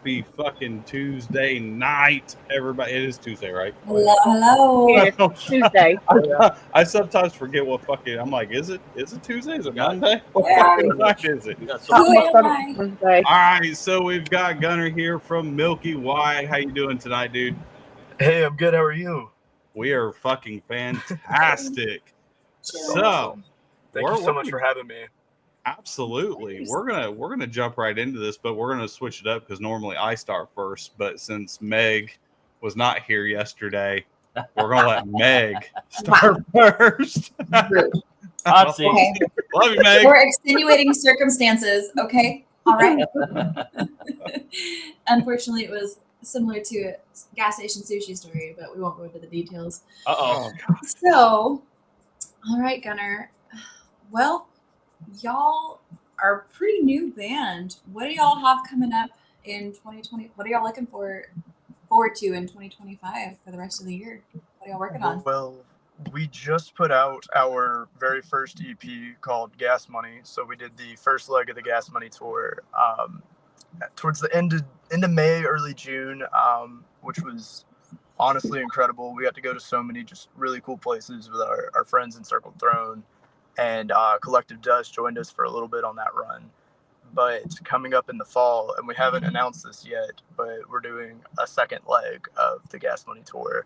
happy fucking Tuesday night, everybody. It is Tuesday, right? Hello. It's Tuesday. I sometimes forget what fucking. I'm like, is it Tuesday? Is it Monday? What Yeah. fucking night is it? Wednesday. All right, so we've got Gunner here from Milky White. How you doing tonight, dude? Hey, I'm good. How are you? We are fucking fantastic. So, Awesome. Thank you so much for having me. Absolutely. We're gonna jump right into this, but we're gonna switch it up because normally I start first. But since Meg was not here yesterday, we're gonna let Meg start first. Rude. Love you, Meg. For extenuating circumstances. Okay. All right. Unfortunately, it was similar to a gas station sushi story, but we won't go into the details. Uh-oh. So, all right, Gunner. Well, y'all are a pretty new band. What do y'all have coming up in 2020? What are y'all looking forward to in 2025 for the rest of the year? What are y'all working on? Well, we just put out our very first EP called Gas Money. So we did the first leg of the Gas Money tour towards the end of May, early June, which was honestly incredible. We got to go to so many just really cool places with our friends in Circled Throne. And Collective Dust joined us for a little bit on that run. But coming up in the fall, and we haven't announced this yet, but we're doing a second leg of the Gas Money tour,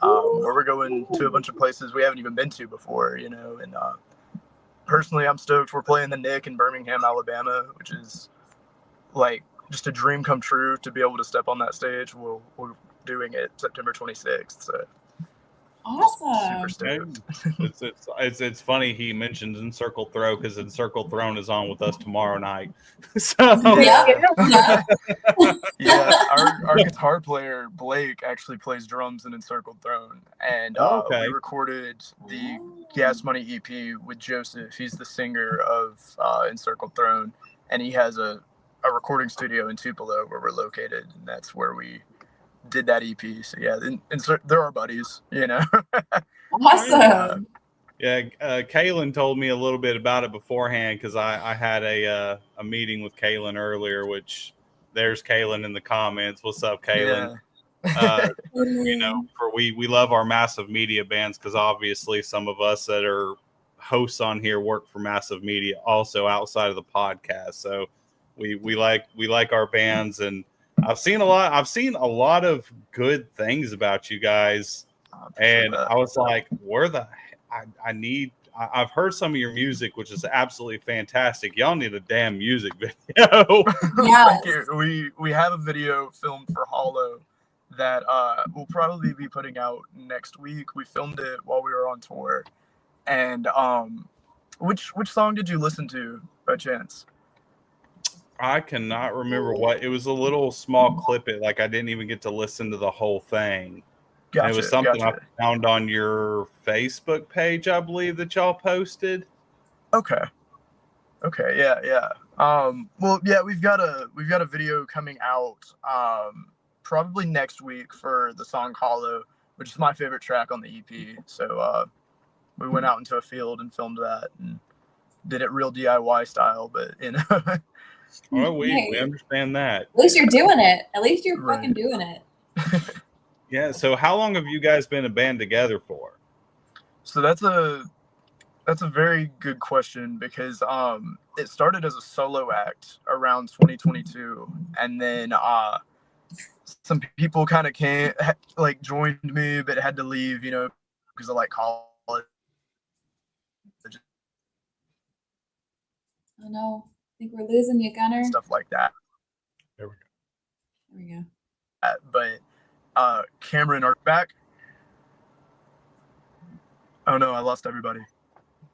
where we're going to a bunch of places we haven't even been to before, you know. And personally, I'm stoked. We're playing the Nick in Birmingham, Alabama, which is like just a dream come true to be able to step on that stage. We're doing it September 26th. So. Awesome. Super stoked. It's funny he mentions Encircled Throne because Encircled Throne is on with us tomorrow night. So Yeah. Our guitar player Blake actually plays drums in Encircled Throne, and we recorded the Gas Money EP with Joseph. He's the singer of Encircled Throne, and he has a recording studio in Tupelo where we're located, and that's where we did that EP. So yeah, they're our buddies, you know. Awesome. Kaylin told me a little bit about it beforehand because I had a meeting with Kaylin earlier, which there's Kaylin in the comments. What's up, Kaylin? Yeah. You know, we love our massive media bands because obviously some of us that are hosts on here work for massive media also outside of the podcast. So we like our bands, and I've seen a lot of good things about you guys, and I was like, I've heard some of your music, which is absolutely fantastic. Y'all need a damn music video. Yes. We have a video filmed for Hollow that we'll probably be putting out next week. We filmed it while we were on tour. And which song did you listen to by chance? I cannot remember what it was. A little small clip. I didn't even get to listen to the whw thing. Gotcha, and it was something I found on your Facebook page, I believe, that y'all posted. Okay, yeah. Well, yeah, we've got a video coming out probably next week for the song Hollow, which is my favorite track on the EP. So we went out into a field and filmed that and did it real DIY style, but you know. Well, we understand that. At least you're doing it. At least you're fucking doing it. Yeah. So how long have you guys been a band together for? So that's a very good question because it started as a solo act around 2022, and then some people kind of joined me but had to leave, you know, because of college. Oh no. I think we're losing you, Gunner. Stuff like that. There we go. But Cameron, are back? Oh no, I lost everybody.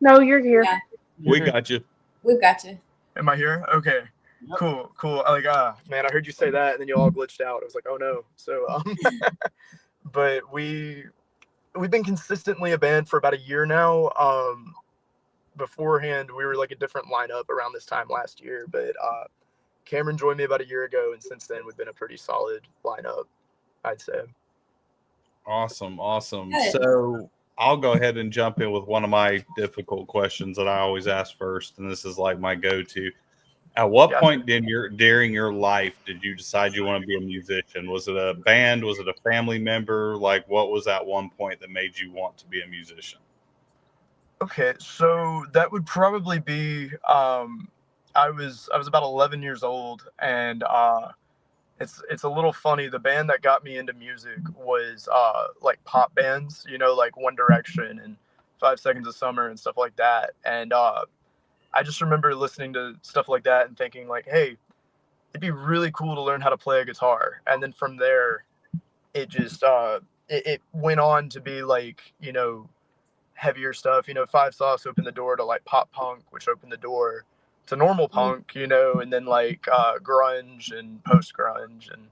No, you're here. Yeah. We got you. We've got you. Am I here? Okay. Yep. Cool. Man, I heard you say that and then you all glitched out. I was like, oh no. So but we've been consistently a band for about a year now. Beforehand, we were a different lineup around this time last year, but Cameron joined me about a year ago, and since then we've been a pretty solid lineup, I'd say. Awesome. Good. So I'll go ahead and jump in with one of my difficult questions that I always ask first, and this is my go-to. At what Gotcha. point during your life did you decide you want to be a musician? Was it a band? Was it a family member? Like, what was that one point that made you want to be a musician? Okay, so that would probably be I was about 11 years old, and it's a little funny. The band that got me into music was like pop bands, like One Direction and 5 Seconds of Summer and stuff like that. And I just remember listening to stuff like that and thinking like, hey, it'd be really cool to learn how to play a guitar. And then from there, it just it went on to be like, heavier stuff. Five Sauce opened the door to like pop punk, which opened the door to normal punk, and then like grunge and post grunge and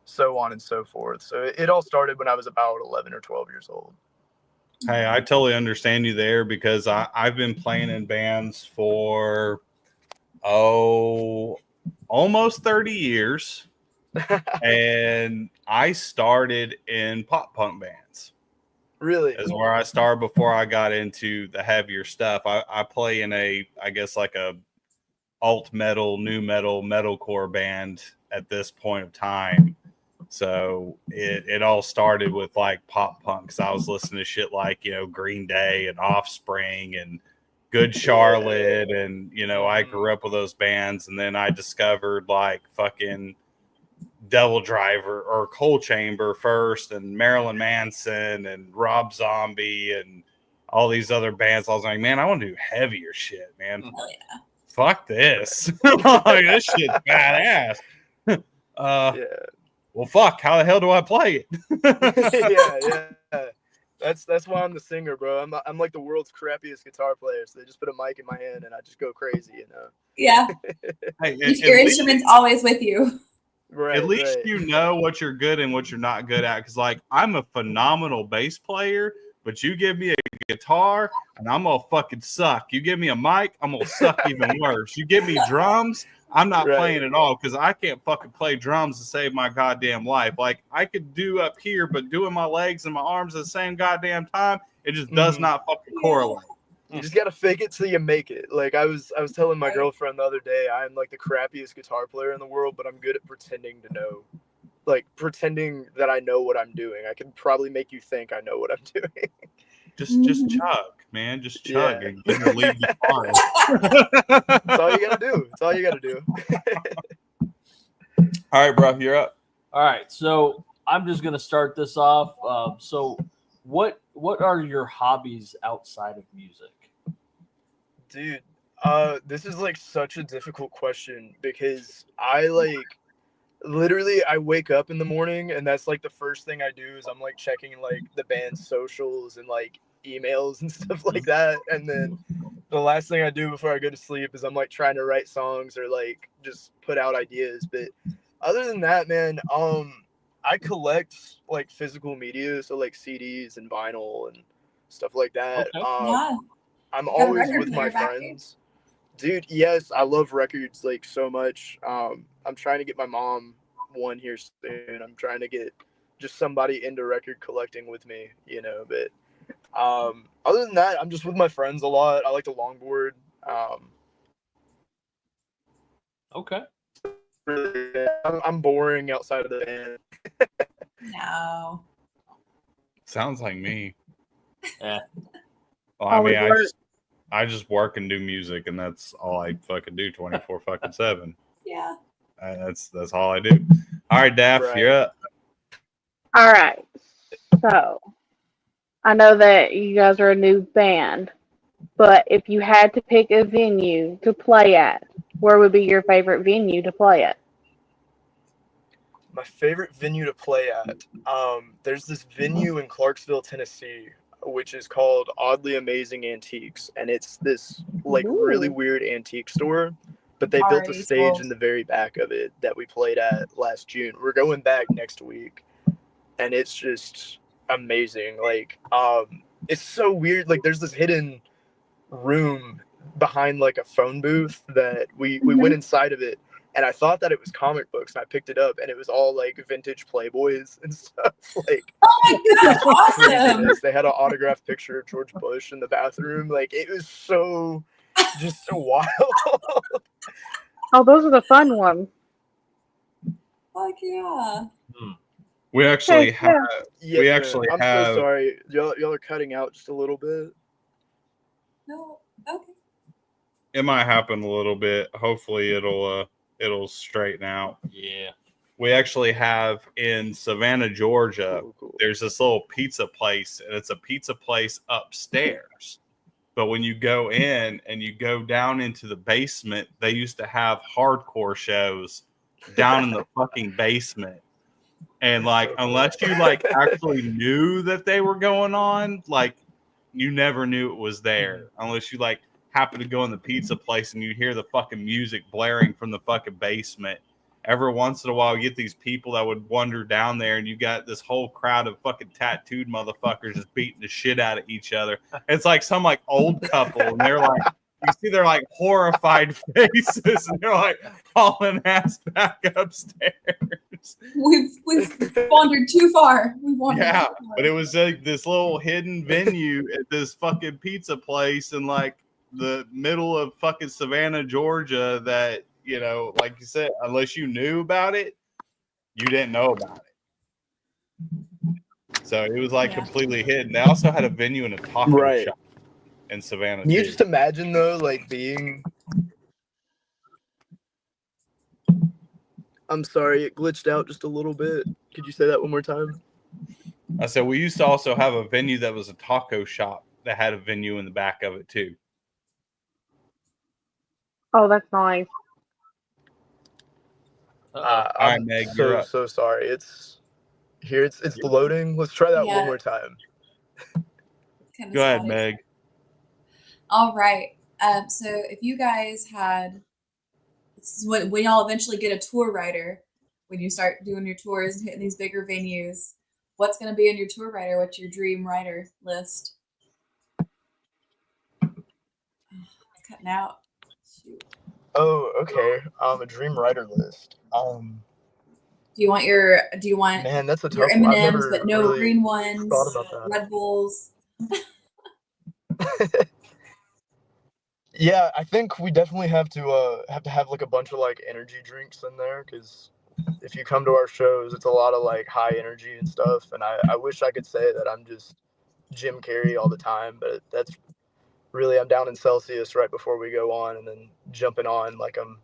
so on and so forth. So it all started when I was about 11 or 12 years old. Hey, I totally understand you there because I've been playing in bands for almost 30 years. And I started in pop punk bands. Really? Is where I started before I got into the heavier stuff. I play in I guess like a alt metal, new metal, metalcore band at this point of time. So it all started with like pop punk, because I was listening to shit like, Green Day and Offspring and Good Charlotte. And, I grew up with those bands. And then I discovered like fucking Devil Driver or Coal Chamber first, and Marilyn Manson and Rob Zombie and all these other bands. I was like, man, I want to do heavier shit, man. Hell yeah. Fuck this. Like, this shit's badass. Yeah. Well, fuck, how the hell do I play yeah. it? That's why I'm the singer, bro. I'm like the world's crappiest guitar player. So they just put a mic in my hand and I just go crazy, Yeah. Hey, Your instrument's always with you. Right. At least you know what you're good and what you're not good at. Because, like, I'm a phenomenal bass player, but you give me a guitar and I'm gonna fucking suck. You give me a mic, I'm gonna suck even worse. You give me drums, I'm not playing at all, because I can't fucking play drums to save my goddamn life. Like, I could do up here, but doing my legs and my arms at the same goddamn time, it just does not fucking correlate. You just gotta fake it till you make it. Like I was telling my girlfriend the other day, I'm like the crappiest guitar player in the world, but I'm good at pretending to know. Like pretending that I know what I'm doing. I can probably make you think I know what I'm doing. Just chug, man. Just chug and get the lead guitar. That's all you gotta do. That's all you gotta do. All right, bro, you're up. All right, so I'm just gonna start this off. So what are your hobbies outside of music? Dude, this is like such a difficult question because I literally I wake up in the morning and that's like the first thing I do is I'm like checking like the band's socials and like emails and stuff like that. And then the last thing I do before I go to sleep is I'm like trying to write songs or like just put out ideas. But other than that, man, I collect like physical media, so like CDs and vinyl and stuff like that. Yeah. I'm You got a always record with my player back friends. Dude, yes, I love records like so much. I'm trying to get my mom one here soon. I'm trying to get just somebody into record collecting with me, but other than that, I'm just with my friends a lot. I like to longboard. Okay. Really, I'm boring outside of the band. No. Sounds like me. Yeah. Well, I mean, I just work and do music, and that's all I fucking do 24 fucking 7. Yeah. That's all I do. All right, Daff, you're up. All right. So, I know that you guys are a new band, but if you had to pick a venue to play at, where would be your favorite venue to play at? My favorite venue to play at, there's this venue in Clarksville, Tennessee, which is called Oddly Amazing Antiques, and it's this like really weird antique store, but they built a stage in the very back of it that we played at last June. We're going back next week, and it's just amazing. Like it's so weird. Like there's this hidden room behind like a phone booth that we went inside of it, and I thought that it was comic books, and I picked it up, and it was all like vintage Playboys and stuff. Like, oh my god, awesome! They had an autographed picture of George Bush in the bathroom. Like, it was so just so wild. Oh, those are the fun ones. Fuck yeah. We actually Heck yeah. have. Yes, We ma'am. actually I'm have. so sorry. Y'all are cutting out just a little bit. No. Okay. It might happen a little bit. Hopefully, it'll straighten out. Yeah. We actually have in Savannah, Georgia. Cool. There's this little pizza place, and it's a pizza place upstairs. But when you go in and you go down into the basement, they used to have hardcore shows down in the fucking basement. And like, So cool. unless you like actually knew that they were going on, like you never knew it was there unless you like happen to go in the pizza place and you hear the fucking music blaring from the fucking basement. Every once in a while, you get these people that would wander down there, and you got this whole crowd of fucking tattooed motherfuckers just beating the shit out of each other. It's like some like old couple, and they're like, you see their like horrified faces, and they're like hauling ass back upstairs. We've wandered too far. Yeah, but it was like this little hidden venue at this fucking pizza place in like the middle of fucking Savannah, Georgia. That, you know, like you said, unless you knew about it, you didn't know about it. So it was like completely hidden. They also had a venue in a taco shop in Savannah. Can you too. just imagine though, like being? I'm sorry, it glitched out just a little bit. Could you say that one more time? I said we used to also have a venue that was a taco shop that had a venue in the back of it too. Oh, that's nice. I'm Meg, you're up. so sorry. It's loading. Let's try that one more time. Go ahead, Meg. All right. So if you guys had, this is when y'all eventually get a tour writer, when you start doing your tours and hitting these bigger venues, what's going to be in your tour writer? What's your dream writer list? It's cutting out. Shoot. Oh, okay. A dream writer list. Do you want Man, that's a your tough one. I've M&Ms never but no really green ones? thought about that. Red Bulls. Yeah, I think we definitely have to have like a bunch of like energy drinks in there, because if you come to our shows, it's a lot of like high energy and stuff. And I wish I could say that I'm just Jim Carrey all the time, but that's really, I'm down in Celsius right before we go on, and then jumping on like I'm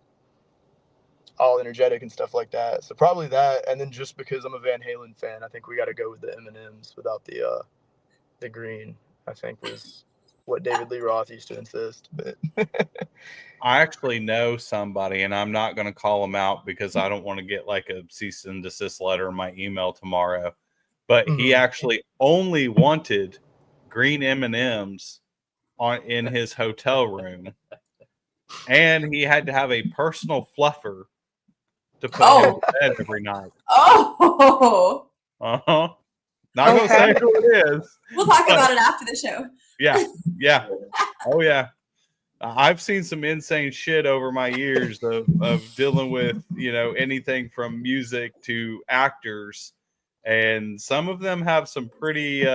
all energetic and stuff like that. So probably that, and then just because I'm a Van Halen fan, I think we got to go with the M&Ms without the green. I think was what David Lee Roth used to insist. But I actually know somebody, and I'm not going to call him out because I don't want to get like a cease and desist letter in my email tomorrow. But he actually only wanted green M&Ms in his hotel room, and he had to have a personal fluffer to put him to bed every night. Oh. Not gonna say who it is. We'll talk about it after the show. Yeah. Oh yeah. I've seen some insane shit over my years of dealing with, you know, anything from music to actors, and some of them have some pretty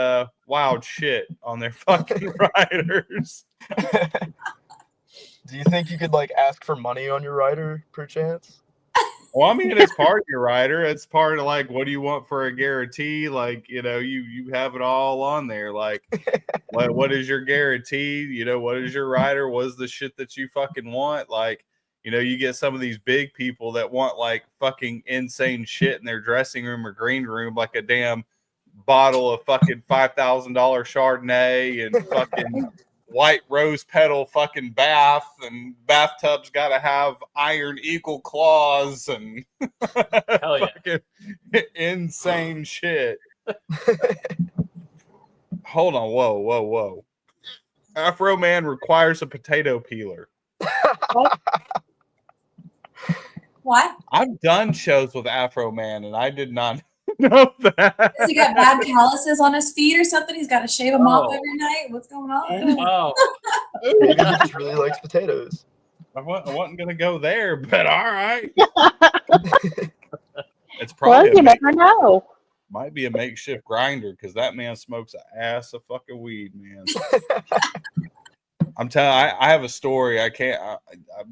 wild shit on their fucking writers. do you think you could like ask for money on your writer, perchance? Well, I mean, it's part of your writer. It's part of like, what do you want for a guarantee? Like, you know, you have it all on there. Like, what is your guarantee? You know, what is your writer? What is the shit that you fucking want? Like, you know, you get some of these big people that want like fucking insane shit in their dressing room or green room, like a damn bottle of fucking $5,000 Chardonnay and fucking white rose petal fucking bath, and bathtub's got to have iron equal claws and Hell yeah. fucking insane shit. Hold on, whoa. Afro Man requires a potato peeler. What? I've done shows with Afro Man, and I did not know that. Has he got bad calluses on his feet or something? He's got to shave them off every night. What's going on? Oh, Maybe he just really likes potatoes. I wasn't going to go there, but all right. It's Well, probably you never know. might be a makeshift grinder because that man smokes an ass of fucking weed, man. I'm telling. I have a story. I can't.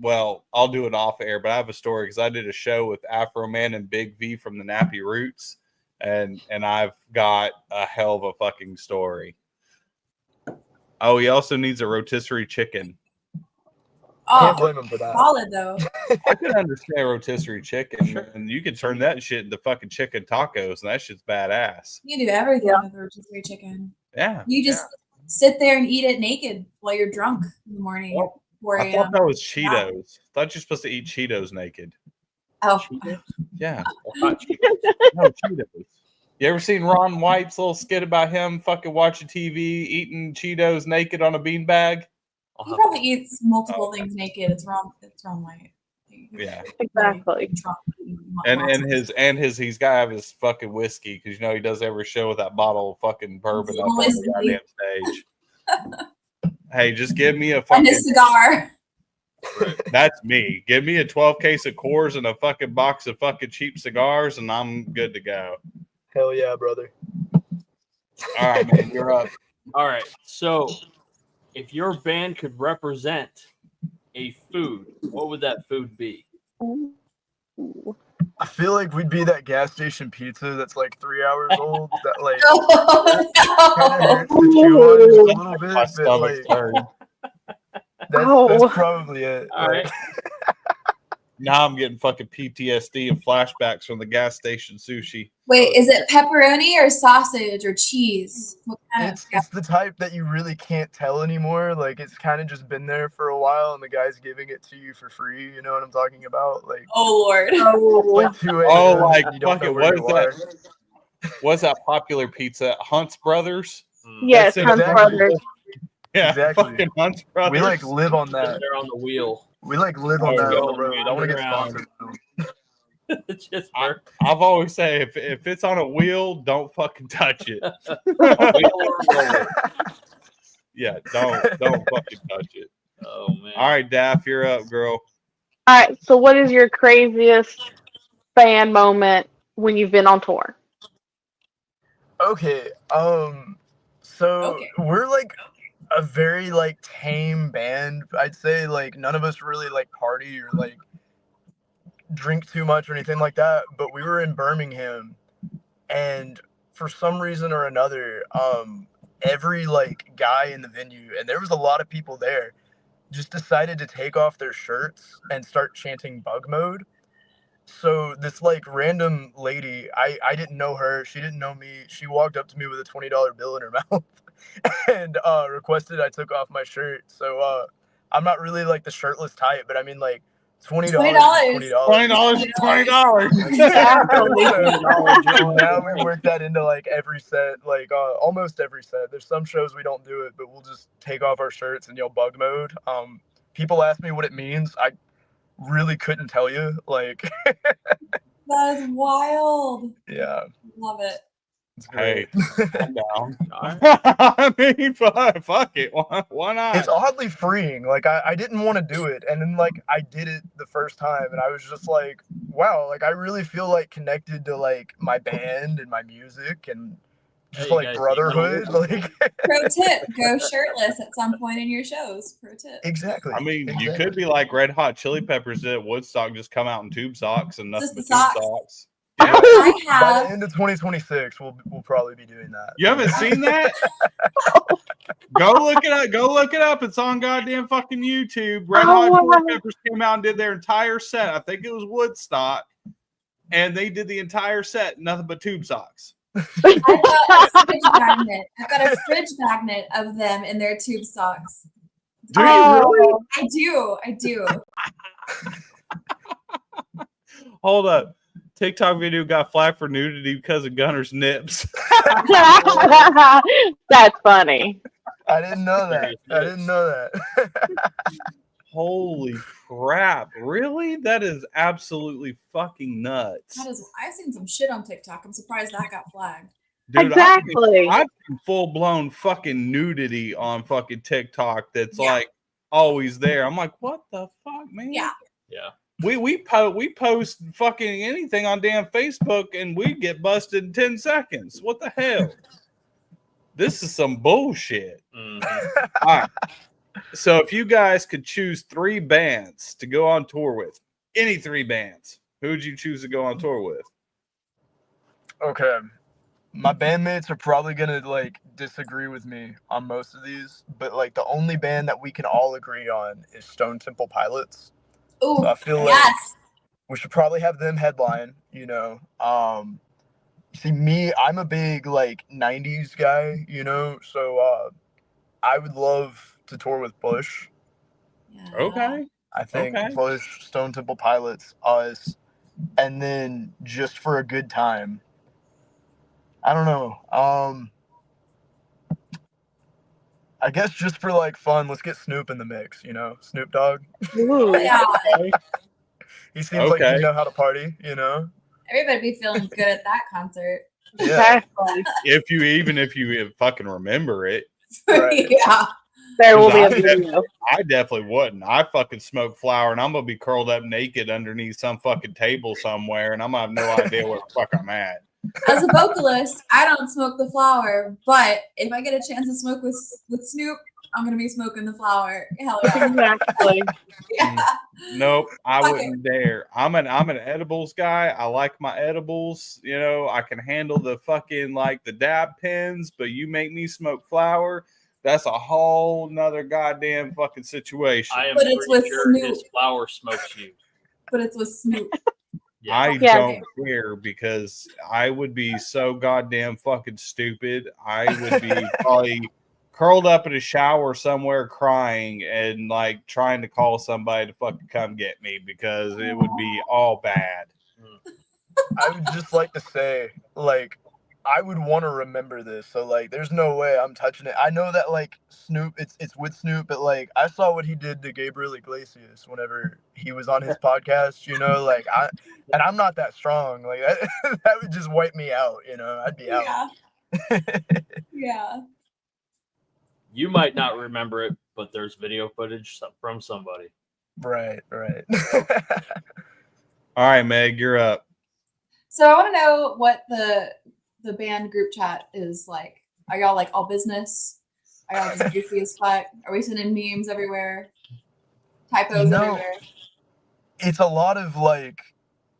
Well, I'll do it off air, but I have a story because I did a show with Afro Man and Big V from the Nappy Roots, and I've got a hell of a fucking story. Oh, he also needs a rotisserie chicken. Can't Oh, blame him for that. solid though. I can understand rotisserie chicken, and you can turn that shit into fucking chicken tacos, and that shit's badass. You do everything Yeah. with rotisserie chicken. Yeah. You just sit there and eat it naked while you're drunk in the morning. Well, 4 I a.m. thought that was Cheetos. I thought you're supposed to eat Cheetos naked. Oh, Yeah. Hot Cheetos. No, Cheetos. You ever seen Ron White's little skit about him fucking watching TV, eating Cheetos naked on a beanbag? he probably eats multiple things naked. It's wrong. It's wrong, White. Yeah. Exactly. And he's got to have his fucking whiskey because you know he does every show with that bottle of fucking bourbon up on the goddamn stage. Hey, just give me a And fucking. his cigar. That's me. Give me a 12 case of Coors and a fucking box of fucking cheap cigars, and I'm good to go. Hell yeah, brother. All right, man, you're up. All right. So, if your band could represent a food, what would that food be? Ooh. I feel like we'd be that gas station pizza that's like 3 hours old. That like kind of hurts to chew on just a little bit. My But stomach's like hurting. that's probably it. All right. Now I'm getting fucking PTSD and flashbacks from the gas station sushi. Wait, is it pepperoni or sausage or cheese? What kind of? It's the type that you really can't tell anymore. Like it's kind of just been there for a while, and the guy's giving it to you for free. You know what I'm talking about? Like Oh Lord. Oh, like 2 a.m. Oh, like and you don't know fucking where what is you that? are. What's that popular pizza? Hunt's Brothers? yes, That's Hunt exactly. Brothers. Yeah, Exactly. fucking Hunt's Brothers. We like live on that. They're on the wheel. We like live on Oh, that yeah. on the road. I want to get Underground. sponsored. Just I've always said if it's on a wheel, don't fucking touch it. Yeah, don't fucking touch it. Oh man. All right, Daff, you're up, girl. All right. So, what is your craziest fan moment when you've been on tour? Okay. So we're like a very like tame band. I'd say like none of us really like party or like drink too much or anything like that. But we were in Birmingham, and for some reason or another, every like guy in the venue, and there was a lot of people there, just decided to take off their shirts and start chanting bug mode. So this like random lady, I didn't know her, she didn't know me. She walked up to me with a $20 bill in her mouth and requested I took off my shirt. So I'm not really like the shirtless type, but I mean like $20 is $20. $20. Now we work that into like every set, like almost every set. There's some shows we don't do it, but we'll just take off our shirts and yell bug mode. People ask me what it means. I really couldn't tell you. Like That is wild. yeah, Love it. it's Hey, great. I'm down. All right. I mean, fuck it. Why not? It's oddly freeing. Like I didn't want to do it, and then like I did it the first time, and I was just like, wow, like I really feel like connected to like my band and my music and just Hey, like guys, brotherhood. Like Pro tip: go shirtless at some point in your shows. Pro tip. exactly. I mean, you exactly. could be like Red Hot Chili Peppers did at Woodstock, just come out in tube socks and nothing Just but the tube socks. socks. I By the have. end of 2026, we'll probably be doing that. You haven't seen that? Go look it up. Go look it up. It's on goddamn fucking YouTube. Red Hot Chili Peppers came out and did their entire set. I think it was Woodstock, and they did the entire set nothing but tube socks. I've got a fridge magnet. I've got a fridge magnet of them in their tube socks. Do you really? I do. Hold up. TikTok video got flagged for nudity because of Gunner's nips. That's funny. I didn't know that. I didn't know that. Holy crap. Really? That is absolutely fucking nuts. That is. I've seen some shit on TikTok. I'm surprised that got flagged. Dude, Exactly. I've seen full-blown fucking nudity on fucking TikTok that's Yeah. like always there. I'm like, what the fuck, man? Yeah. Yeah. We post fucking anything on damn Facebook and we get busted in 10 seconds. What the hell? This is some bullshit. Mhm. All right. So if you guys could choose 3 bands to go on tour with, any 3 bands, who would you choose to go on tour with? Okay. My bandmates are probably gonna like disagree with me on most of these, but like the only band that we can all agree on is Stone Temple Pilots. Ooh, So I feel like yes. we should probably have them headline, you know. See me, I'm a big like 90s guy, you know, so I would love to tour with Bush. Yeah. Okay. I think Okay. Bush, Stone Temple Pilots, us, and then just for a good time. I don't know. I guess just for like fun, let's get Snoop in the mix, you know? Snoop Dogg. Ooh. Yeah. He seems like Okay. he'd know how to party, you know? Everybody be feeling good at that concert. Yeah. Exactly. If you fucking remember it. Right. Yeah. There will be a Because video. I definitely wouldn't. I fucking smoke flower and I'm gonna be curled up naked underneath some fucking table somewhere and I'm gonna have no idea where the fuck I'm at. As a vocalist, I don't smoke the flower, but if I get a chance to smoke with Snoop, I'm gonna be smoking the flower. Hell yeah. Exactly. Yeah. Nope, I Okay. wouldn't dare. I'm an edibles guy. I like my edibles. You know, I can handle the fucking like the dab pens, but you make me smoke flower, that's a whole nother goddamn fucking situation. I am But it's pretty with sure Snoop. his flower smokes you. But it's with Snoop. Yeah. I Yeah. don't care because I would be so goddamn fucking stupid. I would be probably curled up in a shower somewhere crying and like trying to call somebody to fucking come get me because it would be all bad. I would just like to say, like, I would want to remember this. So like there's no way I'm touching it. I know that like Snoop, it's with Snoop, but like I saw what he did to Gabriel Iglesias whenever he was on his podcast, you know, like I'm not that strong. Like that would just wipe me out, you know. I'd be out. Yeah. Yeah. You might not remember it, but there's video footage from somebody. Right. All right, Meg, you're up. So I want to know what the band group chat is like. Are y'all like all business? Are y'all just goofy as fuck? Are we sending memes everywhere? Typos everywhere? It's a lot of like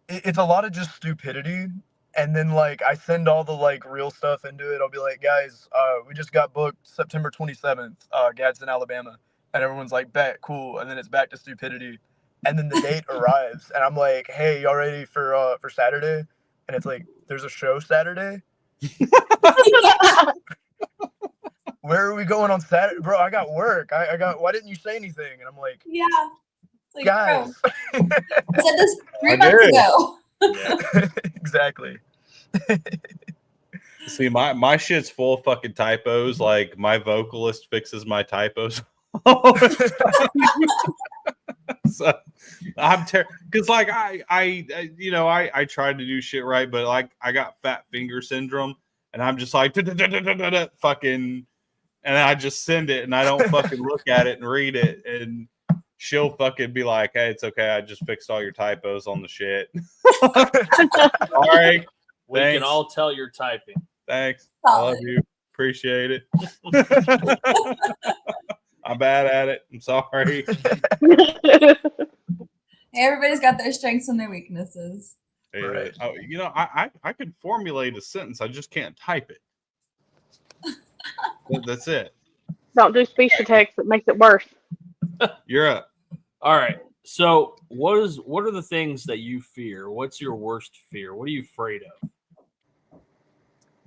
it's a lot of just stupidity, and then like I send all the like real stuff into it. I'll be like, guys, we just got booked September 27th, Gadsden, Alabama, and everyone's like, bet, cool, and then it's back to stupidity, and then the date arrives, and I'm like, hey, y'all ready for Saturday? And it's like, there's a show Saturday. Where are we going on Saturday, bro? I got work. I got. Why didn't you say anything? And I'm like, Yeah. Like, guys. bro, I said this 3 I months did. ago. Yeah. Exactly. See, my shit's full of fucking typos. Like my vocalist fixes my typos. So I'm because like I you know I tried to do shit right, but like I got fat finger syndrome, and I'm just like fucking, and I just send it, and I don't fucking look at it and read it, and she'll fucking be like, "Hey, it's okay. I just fixed all your typos on the shit." All right, We thanks. can all tell you're typing. Thanks. I love you. Appreciate it. I'm bad at it. I'm sorry. Hey, everybody's got their strengths and their weaknesses. Right. Oh, you know, I can formulate a sentence. I just can't type it. That's it. Don't do speech to text. It makes it worse. You're up. All right. So what are the things that you fear? What's your worst fear? What are you afraid of?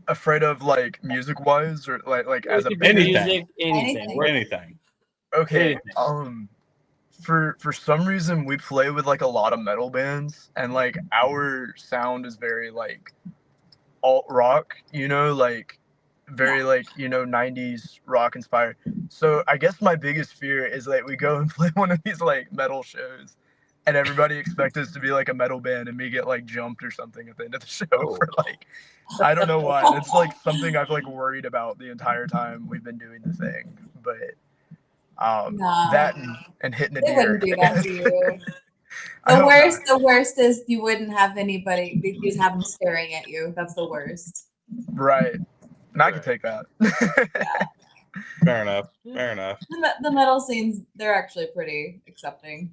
Afraid of like music wise or like as a It could be band? music, anything. Anything. Okay. Anything. For some reason we play with like a lot of metal bands, and like our sound is very like alt rock, you know, like very like, you know, 90s rock inspired. So I guess my biggest fear is like we go and play one of these like metal shows and everybody expects us to be like a metal band and me get like jumped or something at the end of the show for like I don't know why. It's like something I've like worried about the entire time we've been doing the thing. But Nah. that and hitting a They deer. wouldn't do that to you. I hope not. The worst is you wouldn't have anybody. You just have them staring at you. That's the worst. Right. And I can take that. Fair enough. Fair enough. The metal scenes, they're actually pretty accepting.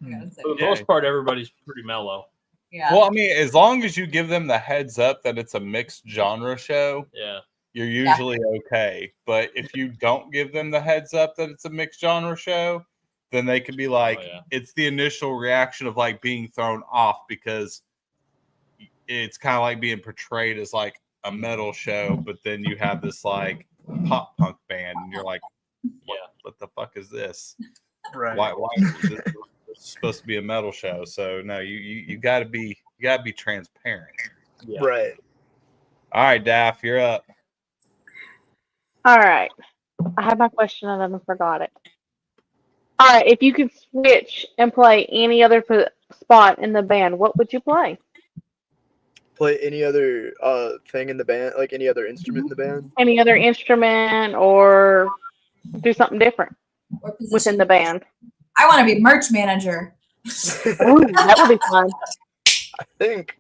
I gotta say. For the Yeah. most part, everybody's pretty mellow. Yeah. Well, I mean, as long as you give them the heads up that it's a mixed genre show, Yeah. you're usually okay. But if you don't give them the heads up that it's a mixed genre show, then they could be like, yeah. it's the initial reaction of like being thrown off because it's kind of like being portrayed as like a metal show, but then you have this like pop punk band, and you're like, what the fuck is this? Right. Why is this supposed to be a metal show? So no, you gotta be transparent. Yeah. Right. All right, Daff, you're up. All right. I had my question and then I forgot it. All right. If you could switch and play any other spot in the band, what would you play? Play any other thing in the band, like any other instrument in the band? Any other instrument or do something different Or position. within the band? I want to be merch manager. Ooh, that would be fun. I think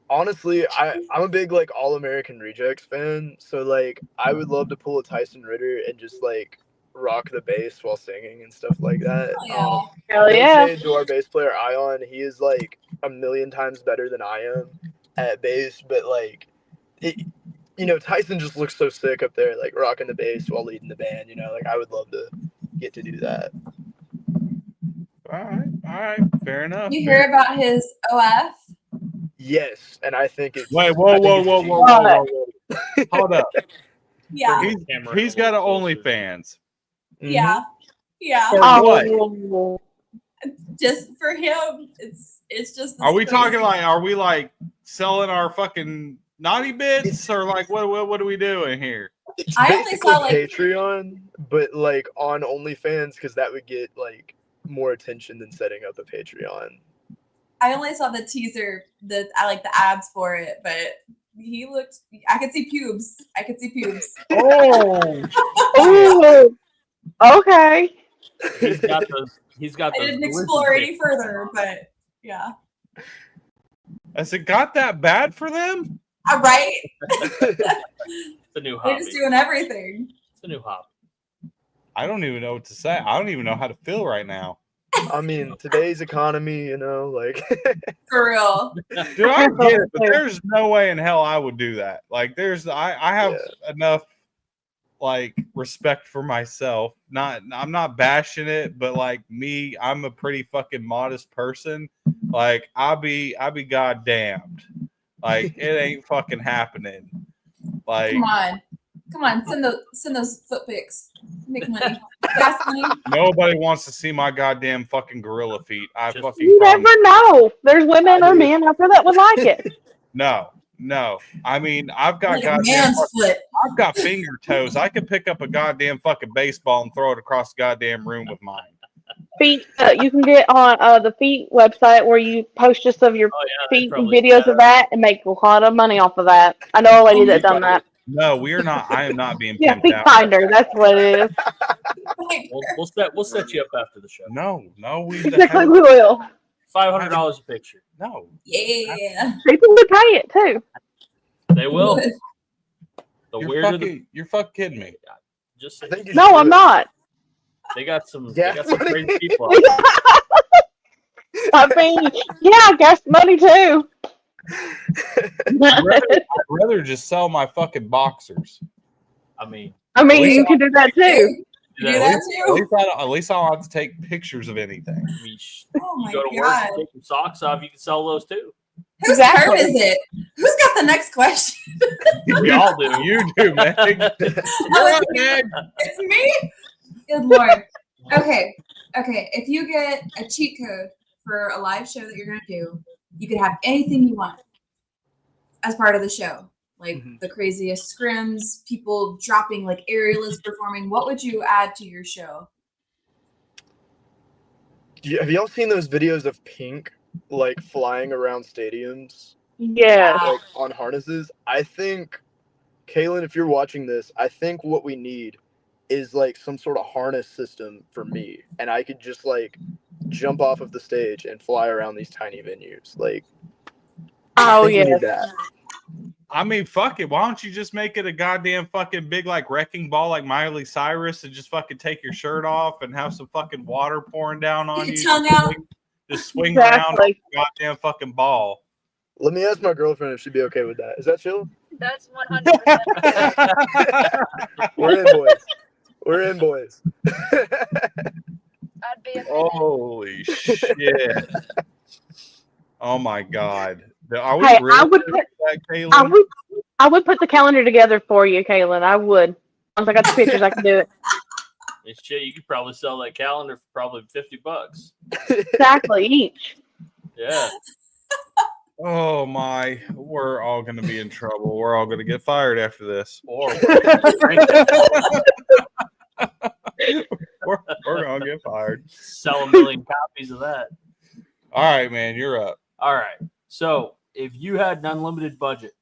honestly, I'm a big like All American Rejects fan, so like I would love to pull a Tyson Ritter and just like rock the bass while singing and stuff like that. Yeah. Hell No yeah. shade to our bass player Ion, he is like a million times better than I am at bass, but like Tyson just looks so sick up there, like rocking the bass while leading the band. Like I would love to get to do that. All right, fair enough. You hear about his OF? Yes, and I think it's. Wait, I whoa, think whoa, it's whoa, genius. whoa, whoa, whoa. Hold up. Yeah. He's got an OnlyFans. Yeah. Yeah. For what? Oh, Just for him, it's just. Are we talking like? Are we like selling our fucking naughty bits, or like what are we doing here? It's I only basically saw, like- Patreon, but like on OnlyFans because that would get like more attention than setting up a Patreon. I only saw the teaser. I like the ads for it, but he looked. I could see pubes. Oh, ooh. Okay. He's got I those didn't glizzy explore any dicks. further, but yeah. has it got that bad for them? Right? It's a new They're hobby. just doing everything. It's a new hobby. I don't even know what to say. I don't even know how to feel right now. I mean, today's economy, like. For real. Dude, I get it, but there's no way in hell I would do that. Like, I have enough like respect for myself. I'm not bashing it, but like me, I'm a pretty fucking modest person. Like, I'll be goddamned. Like, it ain't fucking happening. Like, Come on, send those foot pics. Make money. Gas money. nobody wants to see my goddamn fucking gorilla feet. I Just- fucking You promise. never know. There's women or men out there that would like it. No. I mean, I've got Like a goddamn man's foot. I've got finger toes. I could pick up a goddamn fucking baseball and throw it across the goddamn room with mine. Feet. You can get on the feet website where you post just of your they feet and probably videos do of that and make a lot of money off of that. I know a lady that done that. No, we are not. I am not being Yeah, pimped feet out. finder. That's what it is. We'll set you up after the show. No, we Exactly, we will. $500 a picture. no. Yeah. People would pay it too. They will. The weirder You're fucking kidding me. just I think you No, should I'm do it. not. they got some Yeah. crazy people out there. I mean, yeah, gas money too. I'd rather just sell my fucking boxers. I mean, I mean, you can do that too. You do that too? At least I don't have to take pictures of anything. Oh my go to work, god. take your socks off, you can sell those too. Whose turn is it? Who's got the next question? We all do. You do, Meg. You're up, Meg. It's me? Good lord. Okay. If you get a cheat code for a live show that you're going to do, you could have anything you want as part of the show. Like the craziest scrims, people dropping like aerialists performing. What would you add to your show? Have y'all seen those videos of Pink like flying around stadiums Yeah. like on harnesses? I think, Kaylin, if you're watching this, I think what we need is like some sort of harness system for me, and I could just like jump off of the stage and fly around these tiny venues. Like, Oh I think we yeah. need that. I mean, fuck it. Why don't you just make it a goddamn fucking big like wrecking ball like Miley Cyrus and just fucking take your shirt off and have some fucking water pouring down on you? Tongue out. Just swing around on Exactly. the goddamn fucking ball. Let me ask my girlfriend if she'd be okay with that. Is that chill? That's 100%. We're in, boys. We're in, boys. I'd be offended. Holy shit. Oh my god. Are we Hey, really I would doing put that, Kaylin? I would put the calendar together for you, Kaylin. I would. Once I got the pictures, I can do it. And shit, you could probably sell that calendar for probably $50. Exactly, each. Yeah. Oh my, we're all going to be in trouble. We're all going to get fired after this. Or We're going to get fired. sell 1 million copies of that. All right, man, you're up. All right. So if you had an unlimited budget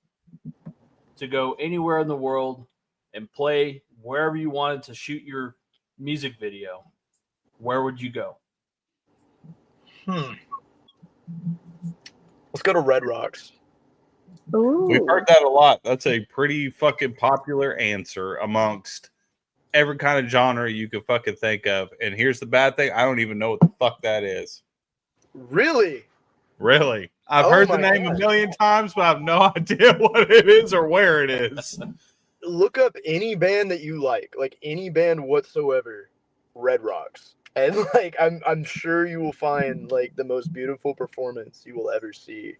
to go anywhere in the world and play wherever you wanted to shoot your music video, where would you go? Let's go to Red Rocks. Ooh. We've heard that a lot. That's a pretty fucking popular answer amongst every kind of genre you could fucking think of. And here's the bad thing. I don't even know what the fuck that is. Really? Really. I've Oh heard the my name God. a million times, but I have no idea what it is or where it is. Look up any band that you like any band whatsoever, Red Rocks. And like I'm sure you will find like the most beautiful performance you will ever see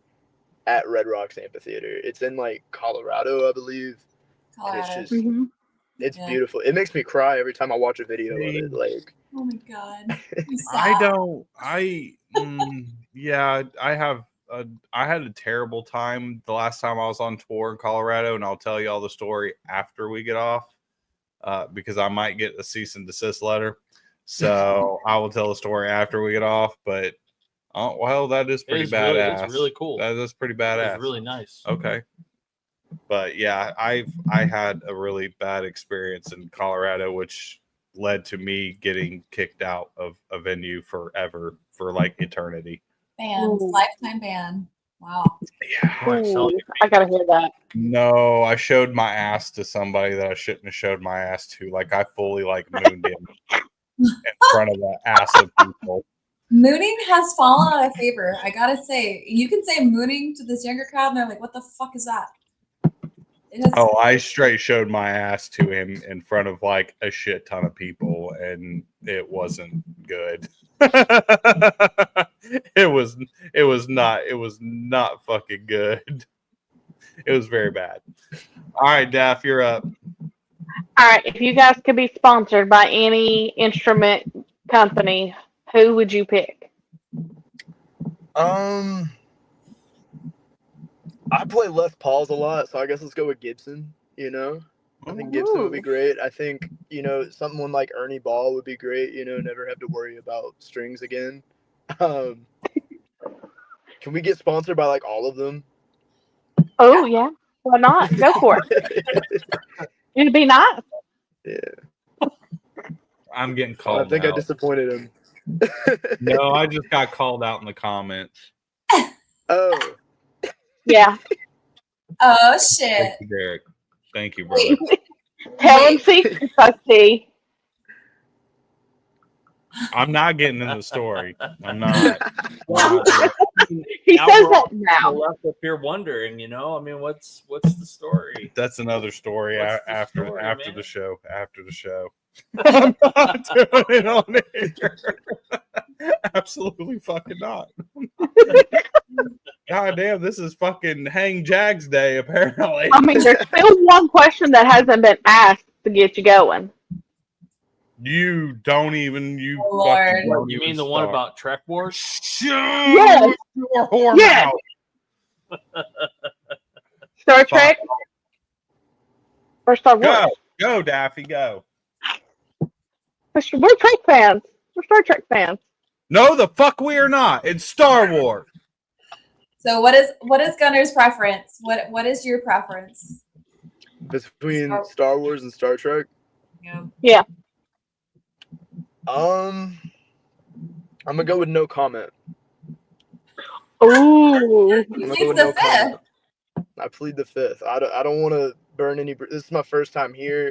at Red Rocks Amphitheater. It's in like Colorado, I believe. And it's Colorado. just Mhm. it's Yeah. beautiful. It makes me cry every time I watch a video of it. Like Oh my god. Yeah, I had a terrible time the last time I was on tour in Colorado, and I'll tell you all the story after we get off, because I might get a cease and desist letter. So I will tell the story after we get off. But well, that is pretty badass. It's really cool. That is pretty badass. It's really nice. Okay. But yeah, I had a really bad experience in Colorado, which led to me getting kicked out of a venue forever for like eternity. Bans, Ooh. lifetime ban. Wow. Yeah. Ooh, I gotta hear that. No, I showed my ass to somebody that I shouldn't have showed my ass to. Like I fully like mooned him in front of the ass of people. Mooning has fallen out of favor. I gotta say, you can say mooning to this younger crowd, and they're like, "What the fuck is that?" It has, Oh, I straight showed my ass to him in front of like a shit ton of people, and it wasn't good. It was not fucking good. It was very bad. All right, Daff, you're up. All right, if you guys could be sponsored by any instrument company, who would you pick? I play Les Pauls a lot, so I guess let's go with Gibson, I think Gibson would be Ooh. great. I think, someone like Ernie Ball would be great, never have to worry about strings again. Can we get sponsored by like all of them? Oh yeah, why not? Go for it. It'd be nice. Yeah. I'm getting called I think I out. disappointed him. No, I just got called out in the comments. Oh. Yeah. oh Thank shit. you, Derek. Thank you, brother. Tell him secrets, I see. I'm not getting in the story. I'm not. He Now says we're that all now. left up here wondering, I mean, what's the story? That's another story What's the after story, after man? the show. After the show. I'm not doing it on here. Absolutely fucking not. God damn, this is fucking Hang Jags Day, apparently. I mean, there's still one question that hasn't been asked to get you going. You don't even you Oh, fucking Lord. don't You even mean the one start. about Trek Wars? Shut Yes. your whore Yes. mouth. Star Trek or Star Go. Wars? Go, Daffy, go. We're Trek fans. We're Star Trek fans. No, the fuck we are not. It's Star Wars. So what is Gunner's preference? What is your preference? Between Star Wars and Star Trek? Yeah. I'm gonna go with no comment. Ooh. He I'm gonna pleads go with the no fifth. comment. I plead the fifth. I don't want to burn any. This is my first time here.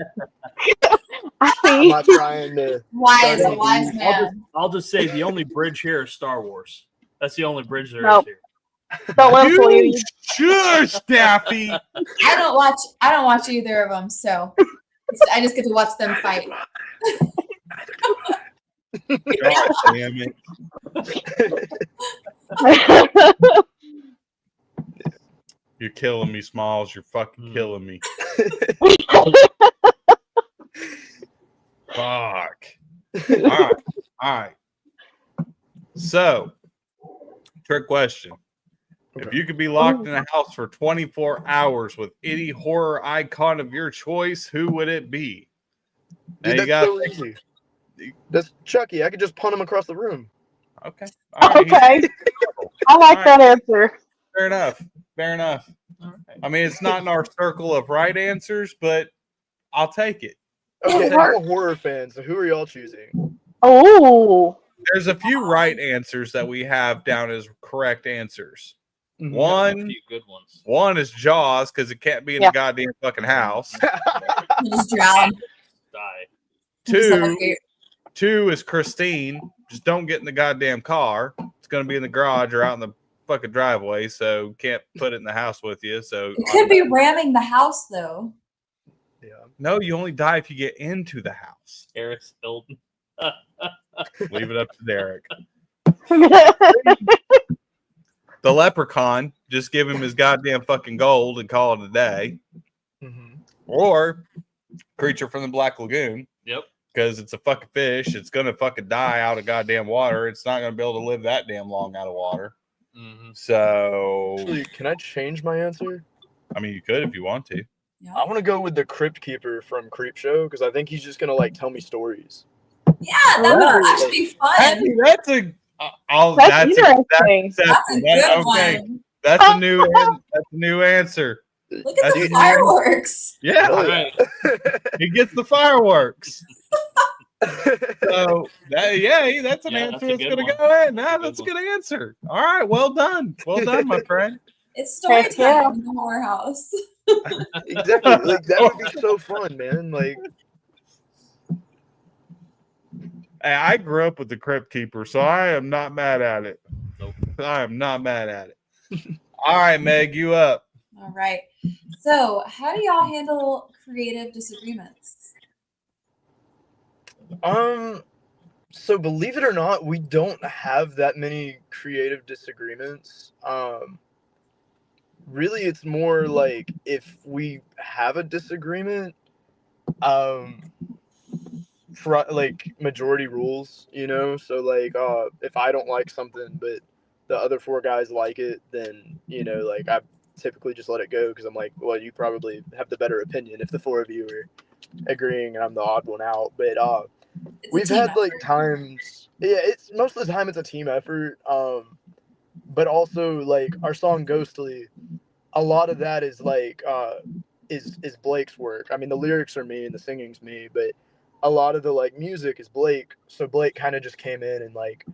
I'm not trying to. Wise, start a any wise beef. man. I'll just say the only bridge here is Star Wars. That's the only bridge there is Nope. here. Don't let him fool You you. shush, Daffy. I don't watch either of them, so I just get to watch them fight. God damn it. You're killing me, Smalls. You're fucking killing me. Fuck. All right. So, trick question. If you could be locked in a house for 24 hours with any horror icon of your choice, who would it be? Now Dude, you that's got so easy. That's Chucky. I could just punt him across the room. okay. All right. Okay. I like that answer. Fair enough. All right. I mean, it's not in our circle of right answers, but I'll take it. Okay, I'm a horror fan, so who are y'all choosing? Oh. There's a few right answers that we have down as correct answers. Mhm. A few good ones. One is Jaws because it can't be in Yeah. the goddamn fucking house. You just drown. Die. Two is Christine. Just don't get in the goddamn car. It's gonna be in the garage or out in the fucking driveway, so can't put it in the house with you. So It could be ramming the house, though. Yeah. no, you only die if you get into the house. Eric's Hilton. Leave it up to Derek. The leprechaun, just give him his goddamn fucking gold and call it a day. Mhm. Or creature from the Black Lagoon. Yep. Because it's a fucking fish. It's going to fucking die out of goddamn water. It's not going to be able to live that damn long out of water. Mm-hmm. So, Actually, can I change my answer? I mean, you could if you want to. Yeah, I want to go with the Crypt Keeper from Creepshow because I think he's just gonna like tell me stories. that would actually be fun. That's a... That's interesting. That's a good one. That's a new answer. Look at That's the a new- fireworks. Yeah, Oh, Right. he gets the fireworks. So that's an Yeah, answer that's a that's good gonna one. go in. Nah, That's a that's a good good answer. All right, well done, my friend. It's story Heck time yeah. in the horror house. Exactly. Like that would be so fun, man. Like Hey, I grew up with the Crypt Keeper, so I am not mad at it. Nope. I am not mad at it. All right, Meg, you up? All right. So, how do y'all handle creative disagreements? so believe it or not, we don't have that many creative disagreements. Really it's more like if we have a disagreement, like majority rules, you know? So like if I don't like something but the other four guys like it, then like I typically just let it go because I'm like, well, you probably have the better opinion if the four of you are agreeing and I'm the odd one out. But It's a we've team had effort. like times, yeah, it's most of the time it's a team effort. But also like our song Ghostly, a lot of that is like is Blake's work. I mean, the lyrics are me and the singing's me, but a lot of the like music is Blake. So Blake kind of just came in and like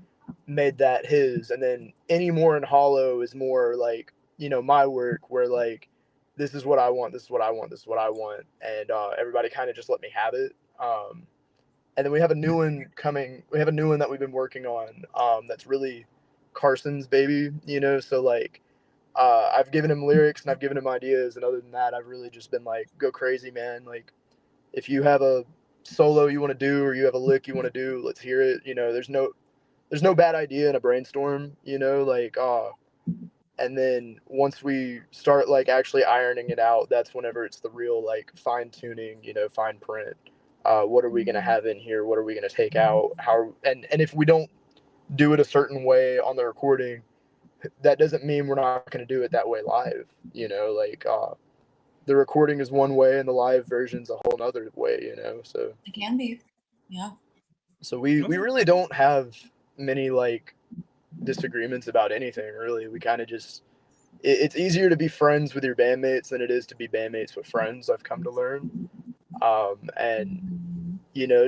made that his, and then Any More in Hollow is more like my work, where like this is what I want, this is what I want, this is what I want, and everybody kind of just let me have it. And then we have a new one coming. We have a new one that we've been working on. That's really Carson's baby, So like, I've given him lyrics and I've given him ideas, and other than that, I've really just been like, go crazy, man. Like, if you have a solo you want to do or you have a lick you want to do, let's hear it. There's no bad idea in a brainstorm. Like, and then once we start like actually ironing it out, that's whenever it's the real like fine tuning, fine print. What are we gonna have in here? What are we gonna take out? And if we don't do it a certain way on the recording, that doesn't mean we're not gonna do it that way live. Like the recording is one way and the live version's a whole nother way. So It can be. Yeah. so we really don't have many like disagreements about anything really. We kind of just it's easier to be friends with your bandmates than it is to be bandmates with friends, I've come to learn. And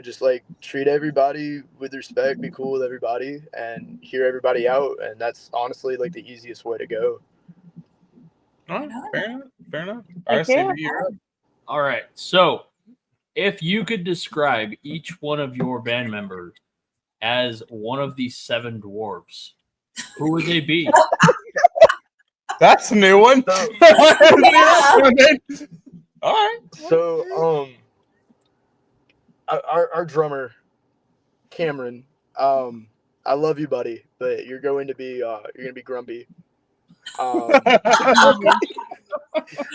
just like treat everybody with respect, be cool with everybody, and hear everybody out, and that's honestly like the easiest way to go. All right, fair enough. Fair enough. All right, Heck yeah. CB, you're up. All right. So, if you could describe each one of your band members as one of these 7 dwarves, who would they be? That's a new one. All right. So, our drummer, Cameron, I love you, buddy, but you're going to be grumpy.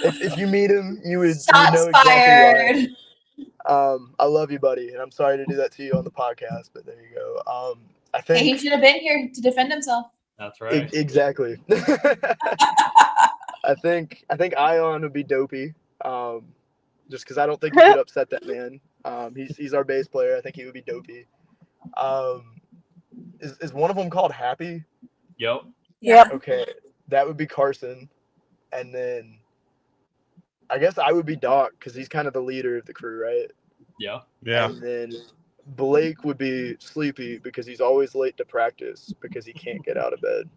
If you meet him, you would Shots know exactly fired. why. I love you, buddy, and I'm sorry to do that to you on the podcast, but there you go. I Hey, he think should have been here to defend himself. That's right. exactly. I think Ion would be dopey, just because I don't think he could upset that man. He's our bass player. I think he would be dopey. Is one of them called Happy? Yep. Yep. Okay, that would be Carson, and then I guess I would be Doc because he's kind of the leader of the crew, right? Yeah. Yeah. And then Blake would be Sleepy because he's always late to practice because he can't get out of bed.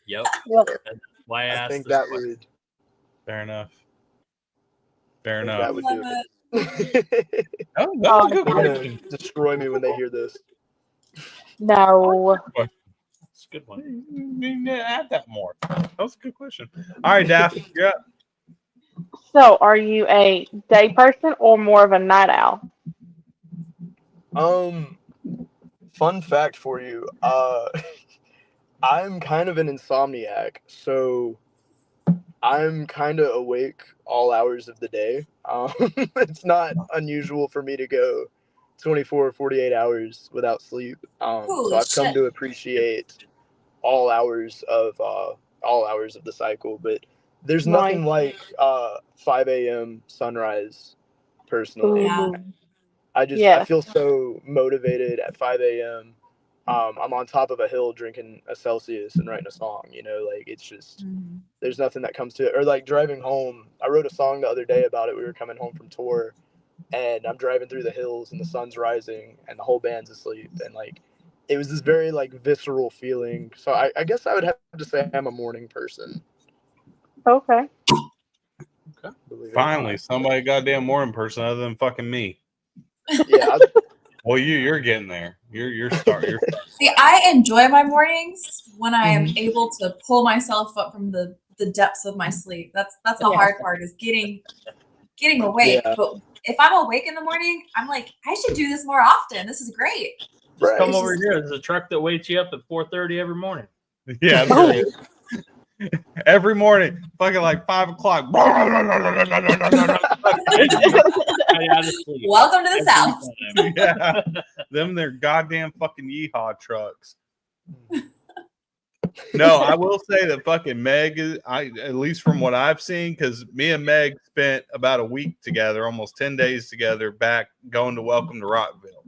Yep. Yep. That's why I I asked think this that question. would. Fair enough. Fair I think enough. that would Love do it. it. Oh, that's a good They're question. gonna destroy me when they hear this. No. It's a good one. You need to add that more. That was a good question. All right, Daff, you're up. So, are you a day person or more of a night owl? Fun fact for you. I'm kind of an insomniac, so I'm kind of awake all hours of the day. It's not unusual for me to go 24 or 48 hours without sleep. So Holy I've come shit. to appreciate all hours of the cycle, but there's nothing like 5 a.m. sunrise personally. Yeah. I Yes. feel so motivated at 5 a.m. I'm on top of a hill drinking a Celsius and writing a song, like it's just, Mhm. there's nothing that comes to it. Or like driving home. I wrote a song the other day about it. We were coming home from tour and I'm driving through the hills and the sun's rising and the whole band's asleep. And like, it was this very like visceral feeling. So I guess I would have to say I'm a morning person. Okay. Believe it or Finally, not. somebody goddamn morning person other than fucking me. Yeah. Well, you're getting there. You're starting. See, I enjoy my mornings when I am Mhm. able to pull myself up from the depths of my sleep. That's the Yeah. hard part, is getting awake. Yeah. But if I'm awake in the morning, I'm like, I should do this more often. This is great. Just Right. come over here. There's a truck that wakes you up at 4:30 every morning. Yeah, Oh. there is. Every morning, fucking like 5 o'clock. Honestly, Welcome to the South. Yeah, them they're goddamn fucking yeehaw trucks. No, I will say that fucking Meg is, at least from what I've seen, because me and Meg spent about a week together, almost 10 days together, back going to Welcome to Rockville.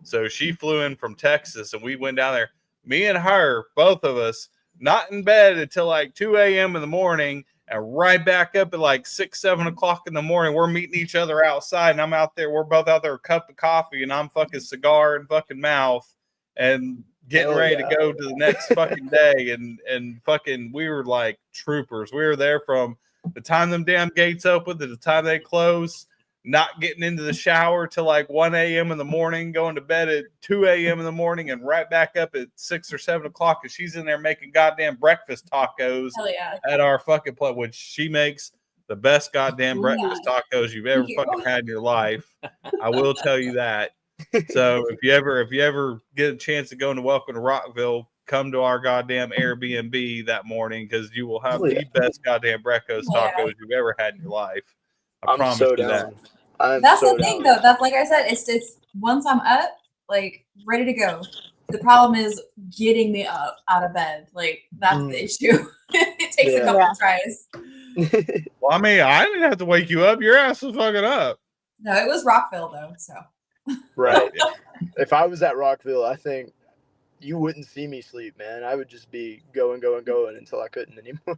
So she flew in from Texas and we went down there. Me and her, both of us, not in bed until like 2 a.m. in the morning and right back up at like 6, 7 o'clock in the morning. We're meeting each other outside and I'm out there. We're both out there with a cup of coffee and I'm fucking cigar and fucking mouth and getting Hell ready yeah. to go to the next fucking day. And fucking, we were like troopers. We were there from the time them damn gates opened to the time they closed. Not getting into the shower till like 1 a.m. in the morning, going to bed at 2 a.m. in the morning, and right back up at 6 or 7 o'clock because she's in there making goddamn breakfast tacos Hell yeah. at our fucking place, which she makes the best goddamn breakfast tacos you've ever Thank you. fucking had in your life. I will tell you that. So if you ever get a chance to go into Welcome to Rockville, come to our goddamn Airbnb that morning because you will have Oh, yeah. the best goddamn breakfast Yeah. tacos you've ever had in your life. I I'm promise so you down. that. I'm That's so the thing, down. though. That's like I said. It's once I'm up, like ready to go. The problem is getting me up out of bed. Like that's the issue. It takes a Yeah. couple Yeah. tries. Well, I mean, I didn't have to wake you up. Your ass was fucking up. No, it was Rockville though. So Right. Yeah. If I was at Rockville, I think you wouldn't see me sleep, man. I would just be going until I couldn't anymore.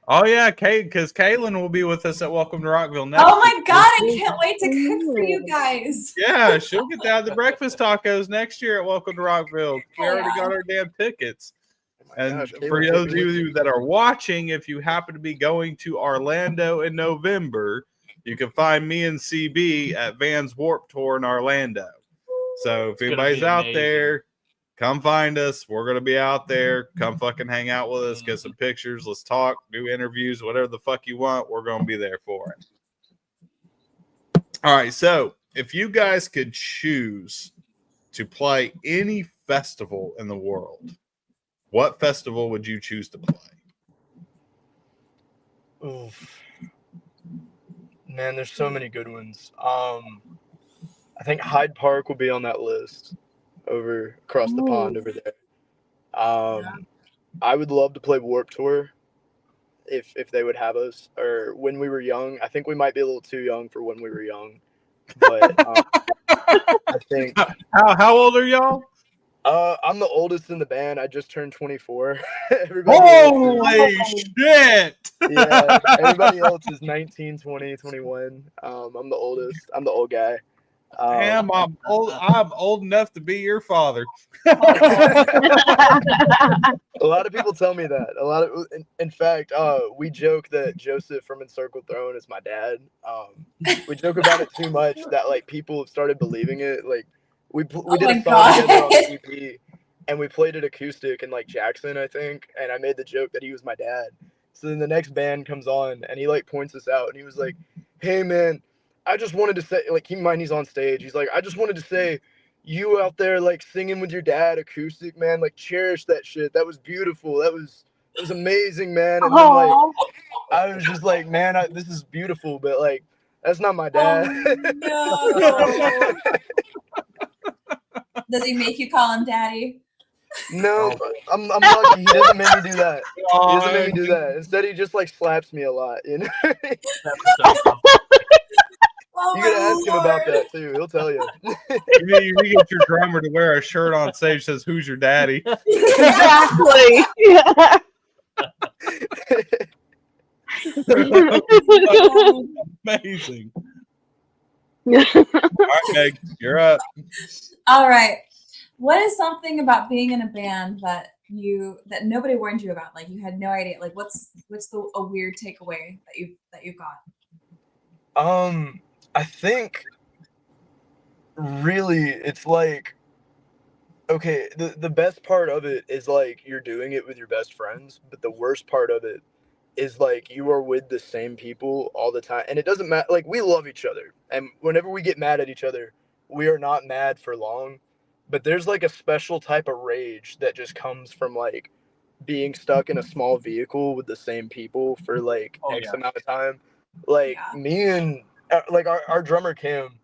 Oh yeah, because Kaylin will be with us at Welcome to Rockville next. oh my god, I can't wait to cook for you guys. Yeah, she'll get to have the breakfast tacos next year at Welcome to Rockville. We already got our damn tickets. And gosh, they for will those hit of me with you it. that are watching, if you happen to be going to Orlando in November, you can find me and CB at Vans Warp Tour in Orlando. So if It's gonna anybody's be out amazing. there, come find us. We're going to be out there. Come fucking hang out with us, get some pictures. Let's talk, do interviews, whatever the fuck you want. We're going to be there for it. All right. So if you guys could choose to play any festival in the world, what festival would you choose to play? Oof. Man, there's so many good ones. I think Hyde Park will be on that list over across the pond over there. I would love to play Warp Tour if they would have us, or when we were young. I think we might be a little too young for when we were young, but I think How old are y'all? I'm the oldest in the band. I just turned 24. Everybody else Holy shit! yeah, everybody else is 19, 20, 21. I'm the oldest. I'm the old guy. Damn, I'm old. I'm old enough to be your father. A lot of people tell me that. In fact, we joke that Joseph from Encircled Throne is my dad. We joke about it too much that like people have started believing it. Like we did a song together on the EP, and we played it acoustic in like Jackson, I think, and I made the joke that he was my dad. So then the next band comes on, and he like points us out, and he was like, "Hey man, I just wanted to say," like, keep in mind he's on stage. He's like, "I just wanted to say, you out there like singing with your dad acoustic, man, like cherish that shit. That was beautiful. That was amazing, man." And then like I was just like, "Man, this is beautiful, but like that's not my dad." Oh, no. Does he make you call him daddy? No, I'm lucky. He doesn't make me do that. He doesn't make me do that. Instead, he just like slaps me a lot. You know. Oh, You gotta my ask him about Lord. that too. He'll tell you. You get your drummer to wear a shirt on stage that says "Who's your daddy?" Exactly. Amazing. All right, Meg, you're up. All right. What is something about being in a band that nobody warned you about? Like you had no idea. Like what's a weird takeaway that you've got? I think really it's like, okay, the best part of it is like you're doing it with your best friends, but the worst part of it is like you are with the same people all the time, and it doesn't matter. Like we love each other, and whenever we get mad at each other, we are not mad for long, but there's like a special type of rage that just comes from like being stuck in a small vehicle with the same people for like X amount of time. Like me and like our drummer Cam,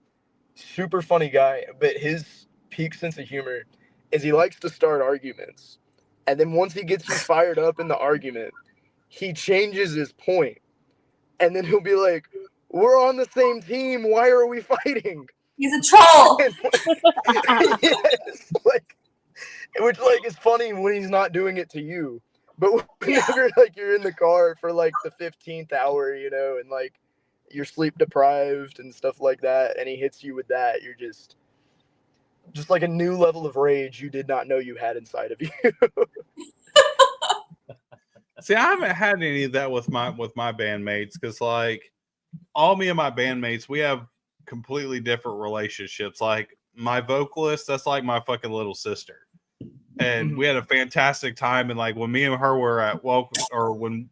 super funny guy, but his peak sense of humor is he likes to start arguments, and then once he gets you fired up in the argument, he changes his point, and then he'll be like, "We're on the same team. Why are we fighting?" He's a troll. Yes, like, which like is funny when he's not doing it to you, but whenever like you're in the car for like the 15th hour, you know, and like you're sleep deprived and stuff like that, and he hits you with that, you're just like a new level of rage you did not know you had inside of you. See, I haven't had any of that with my bandmates because like all me and my bandmates, we have completely different relationships. Like my vocalist, that's like my fucking little sister. And we had a fantastic time. And like when me and her were at when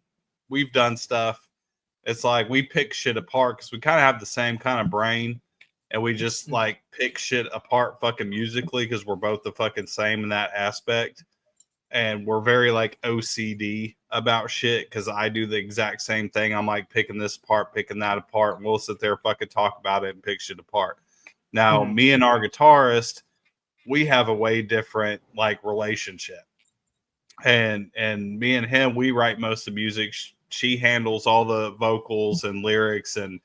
we've done stuff, it's like we pick shit apart because we kind of have the same kind of brain, and we just like pick shit apart fucking musically because we're both the fucking same in that aspect. And we're very like OCD about shit because I do the exact same thing. I'm like picking this apart, picking that apart, and we'll sit there fucking talk about it and pick shit apart. Now, me and our guitarist, we have a way different like relationship. And me and him, we write most of the music. She handles all the vocals and lyrics, and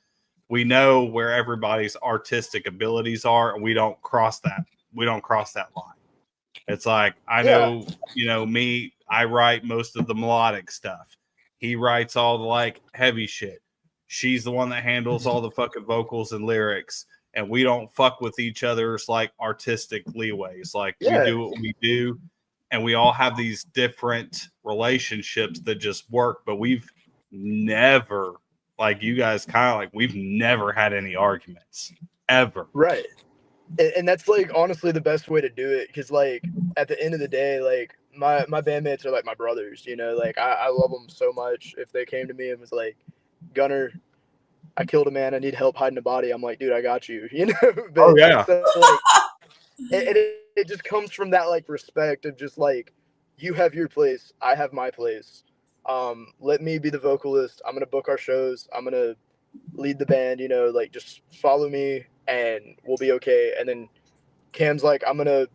we know where everybody's artistic abilities are, and we don't cross that line. It's like I know, you know, me, I write most of the melodic stuff. He writes all the like heavy shit. She's the one that handles all the fucking vocals and lyrics, and we don't fuck with each other's like artistic leeways. Like we do what we do, and we all have these different relationships that just work, but we've never, like you guys kind of like, we've never had any arguments ever. Right. And that's like honestly the best way to do it, because like at the end of the day, like my bandmates are like my brothers, you know, like I love them so much. If they came to me and was like, Gunner, I killed a man, I need help hiding a body, I'm like, dude, I got you, you know. But, Oh yeah. so, like, it just comes from that like respect of just like, you have your place, I have my place. Let me be the vocalist. I'm gonna book our shows. I'm gonna lead the band, you know, like just follow me and we'll be okay. And then Cam's like, I'm gonna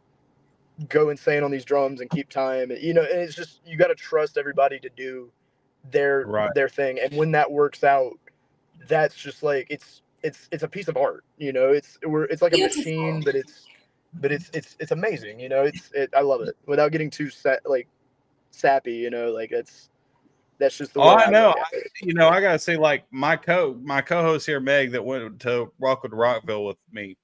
go insane on these drums and keep time, and you know, and it's just, you got to trust everybody to do their thing, and when that works out, that's just like it's a piece of art, you know. It's like a machine, but it's amazing, you know. I love it without getting too sappy, you know, like that's just the way I know. it. I gotta say, like my co-host here, Meg, that went to Rockwood Rockville with me.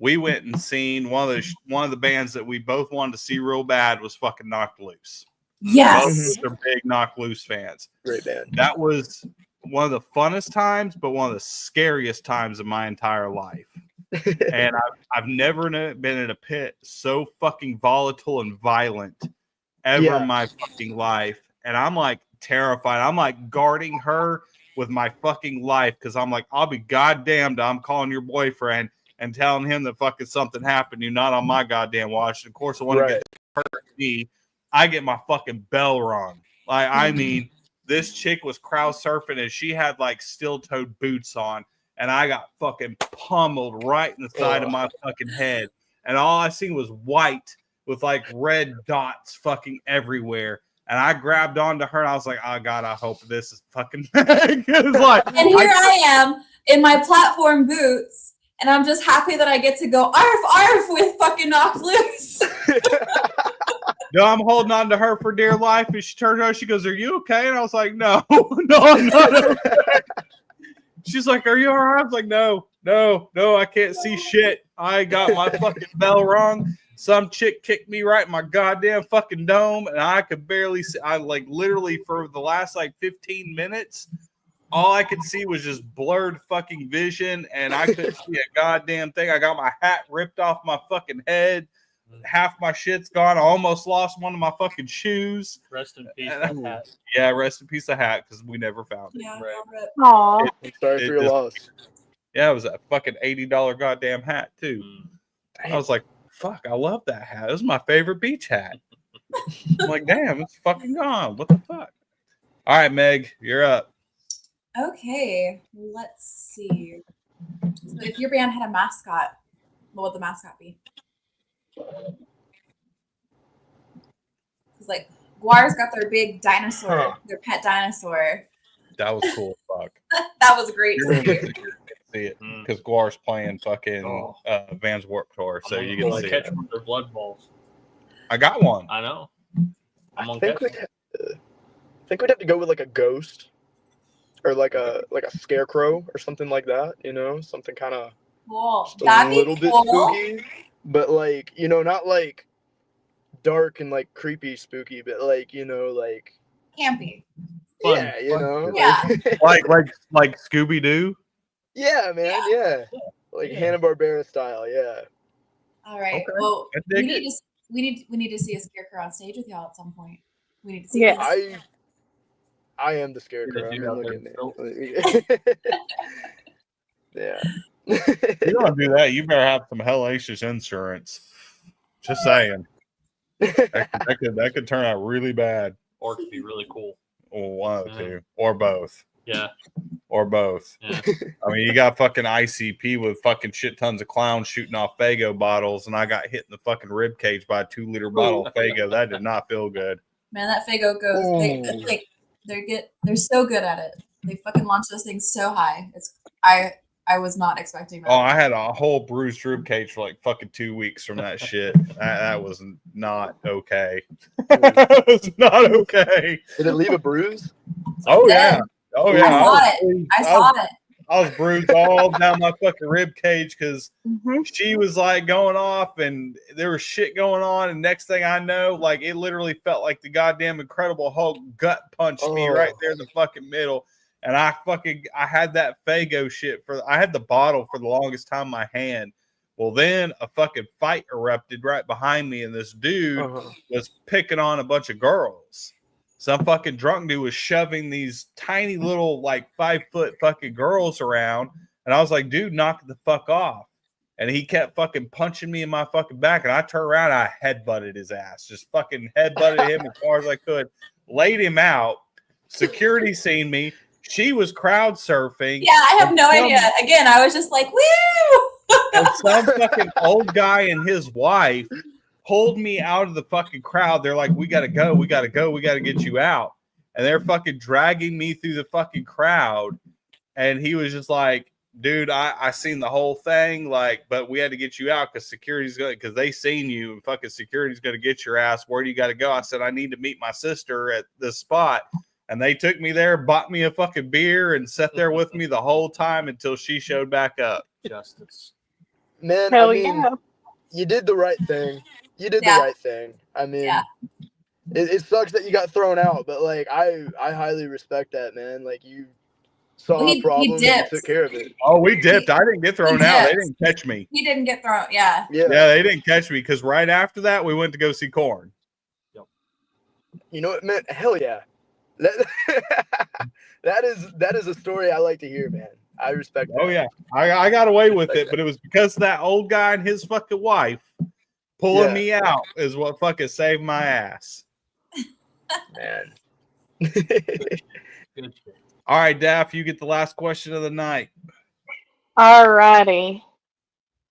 We went and seen one of the bands that we both wanted to see real bad was fucking Knocked Loose. Yes, Both of us are big Knocked Loose fans. Great band. That was one of the funnest times, but one of the scariest times of my entire life. And I've never been in a pit so fucking volatile and violent ever in my fucking life. And I'm like terrified. I'm like guarding her with my fucking life, because I'm like, I'll be goddamned, I'm calling your boyfriend and telling him that fucking something happened. You're not on my goddamn watch. And of course, I want to get hurt me. I get my fucking bell rung. Like, I mean, this chick was crowd surfing and she had like steel-toed boots on, and I got fucking pummeled right in the side of my fucking head. And all I seen was white with like red dots fucking everywhere. And I grabbed onto her and I was like, oh God, I hope this is fucking Meg. Like, and here I am in my platform boots, and I'm just happy that I get to go arf with fucking Knocked Loose. No, I'm holding on to her for dear life. And she turned around, she goes, are you okay? And I was like, no, I'm not okay. She's like, are you all right? I was like, no, I can't see shit. I got my fucking bell rung. Some chick kicked me right in my goddamn fucking dome, and I could barely see. I like literally for the last like 15 minutes, all I could see was just blurred fucking vision, and I couldn't see a goddamn thing. I got my hat ripped off my fucking head. Half my shit's gone. I almost lost one of my fucking shoes. Rest in peace, that hat. Yeah, rest in peace, the hat, because we never found it. Yeah, Right. Aw. I'm sorry for your loss. Yeah, it was a fucking $80 goddamn hat too. I was like, fuck, I love that hat. It was my favorite beach hat. I'm like, damn, it's fucking gone. What the fuck? All right, Meg, you're up. Okay, let's see. So if your band had a mascot, what would the mascot be? It's like Guar's got their big dinosaur, their pet dinosaur. That was cool as fuck. That was great. You're gonna see it because Guar's playing fucking Vans Warped Tour, so you get to see catch it. one of their blood balls. I got one. I know. I think we'd have to go with like a ghost, or like a scarecrow or something like that. You know, something kind of cool. A little bit spooky, but like, you know, not like dark and like creepy spooky, but like, you know, like campy. Fun. Yeah, you know, Yeah. like Scooby Doo. Yeah, man. Yeah. Like Hanna-Barbera style. Yeah. All right. Okay. Well, I we need to see a scarecrow on stage with y'all at some point. We need to see. Yeah. this. I am the scarecrow. I Yeah, mean, look dude, at me. Yeah. If you're gonna do that, you better have some hellacious insurance. Just saying. That could turn out really bad. Or it could be really cool. Or one of the two. Or both. Yeah. Or both. Yeah. I mean, you got fucking ICP with fucking shit tons of clowns shooting off Faygo bottles, and I got hit in the fucking rib cage by a 2-liter bottle of Faygo. That did not feel good. Man, that Faygo goes. They're so good at it. They fucking launch those things so high. I was not expecting that. Oh, I had a whole bruised rib cage for like fucking 2 weeks from that shit. That was not okay. It was not okay. Did it leave a bruise? Oh yeah. Oh yeah. I saw it. bruised all down my fucking rib cage because Mhm. she was like going off and there was shit going on. And next thing I know, like it literally felt like the goddamn Incredible Hulk gut punched me right there in the fucking middle. And I had that Fago shit I had the bottle for the longest time in my hand. Well, then a fucking fight erupted right behind me, and this dude was picking on a bunch of girls. Some fucking drunk dude was shoving these tiny little, like 5-foot fucking girls around. And I was like, dude, knock the fuck off. And he kept fucking punching me in my fucking back. And I turned around and I headbutted his ass. Just fucking headbutted him as far as I could. Laid him out. Security seen me. She was crowd surfing. Yeah, I have no idea. Again, I was just like, woo! And some fucking old guy and his wife pulled me out of the fucking crowd. They're like, we got to go. We got to go. We got to get you out. And they're fucking dragging me through the fucking crowd. And he was just like, dude, I seen the whole thing. Like, but we had to get you out because security's going, because they seen you and fucking security's going to get your ass. Where do you got to go? I said, I need to meet my sister at this spot. And they took me there, bought me a fucking beer, and sat there with me the whole time until she showed back up. Justice. Man, Hell I mean, yeah. you did the right thing. You did Yeah. the right thing. I mean, Yeah. it sucks that you got thrown out, but like I highly respect that, man. Like you saw Well, a problem and you dipped. took care of it. Oh, we dipped. I didn't get thrown out. They dipped. didn't catch me. He didn't get thrown. Yeah. Yeah, they didn't catch me because right after that, we went to go see Korn. You know what, man? Hell yeah. That is a story I like to hear, man. I respect that. Oh, yeah. I got away with it, but it was because that old guy and his fucking wife pulling me out is what fucking saved my ass. Man. Good shit. All right, Daff, you get the last question of the night. Alrighty.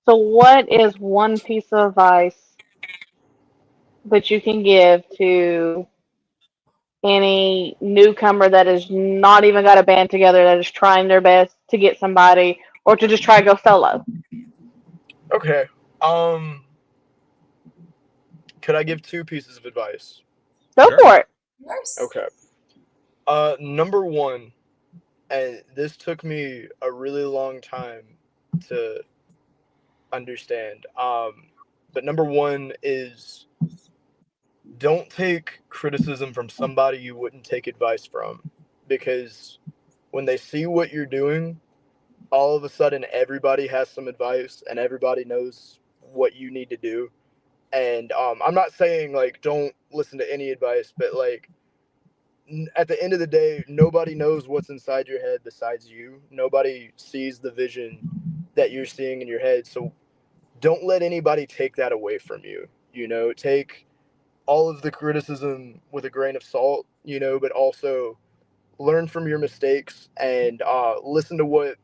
So what is one piece of advice that you can give to any newcomer that has not even got a band together, that is trying their best to get somebody or to just try to go solo? Okay. Could I give 2 pieces of advice? Go for it. Yours. Okay. Number 1, and this took me a really long time to understand. But number 1 is don't take criticism from somebody you wouldn't take advice from, because when they see what you're doing, all of a sudden everybody has some advice and everybody knows what you need to do. And I'm not saying like don't listen to any advice, but like at the end of the day, nobody knows what's inside your head besides you. Nobody sees the vision that you're seeing in your head. So don't let anybody take that away from you. You know, take all of the criticism with a grain of salt, you know, but also learn from your mistakes and listen to what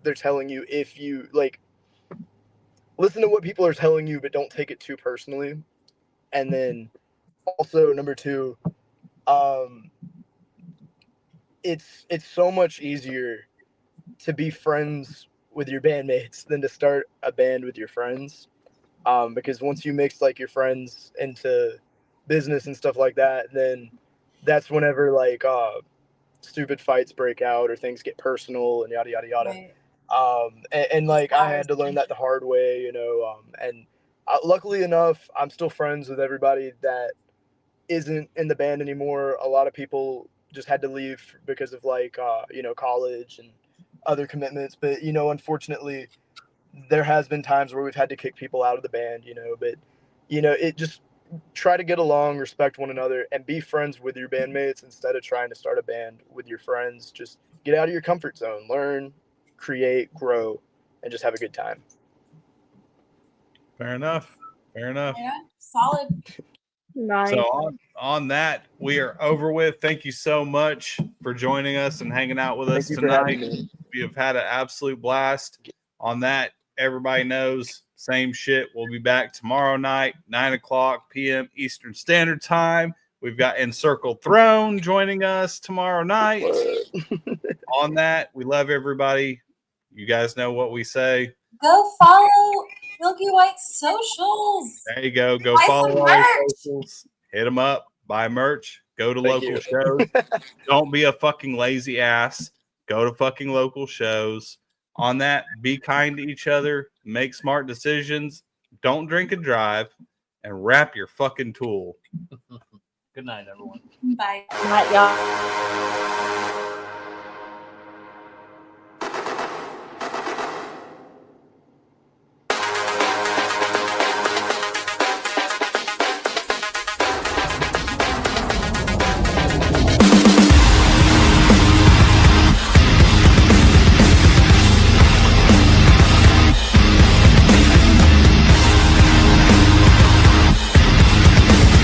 they're telling you. If you like, listen to what people are telling you, but don't take it too personally. And then also number 2, it's so much easier to be friends with your bandmates than to start a band with your friends. Because once you mix like your friends into business and stuff like that, then that's whenever like stupid fights break out or things get personal and yada yada yada. Right. And like I had to learn that the hard way, you know. And luckily enough, I'm still friends with everybody that isn't in the band anymore. A lot of people just had to leave because of like you know, college and other commitments. But you know, unfortunately, there has been times where we've had to kick people out of the band, you know, but you know, it just try to get along, respect one another, and be friends with your bandmates instead of trying to start a band with your friends. Just get out of your comfort zone, learn, create, grow, and just have a good time. Fair enough. Yeah. Solid. Nice. So on that, we are over with. Thank you so much for joining us and hanging out with us Thank you for having tonight. me. We have had an absolute blast. On that, everybody knows, same shit. We'll be back tomorrow night, 9:00 p.m. Eastern Standard Time. We've got Encircled Throne joining us tomorrow night. On that, we love everybody. You guys know what we say. Go follow Milky White socials. There you go. Go Buy follow some our merch. socials. Hit them up. Buy merch. Go to Thank local you. shows. Don't be a fucking lazy ass. Go to fucking local shows. On that, be kind to each other. Make smart decisions. Don't drink and drive. And wrap your fucking tool. Good night, everyone. Bye. Night, y'all.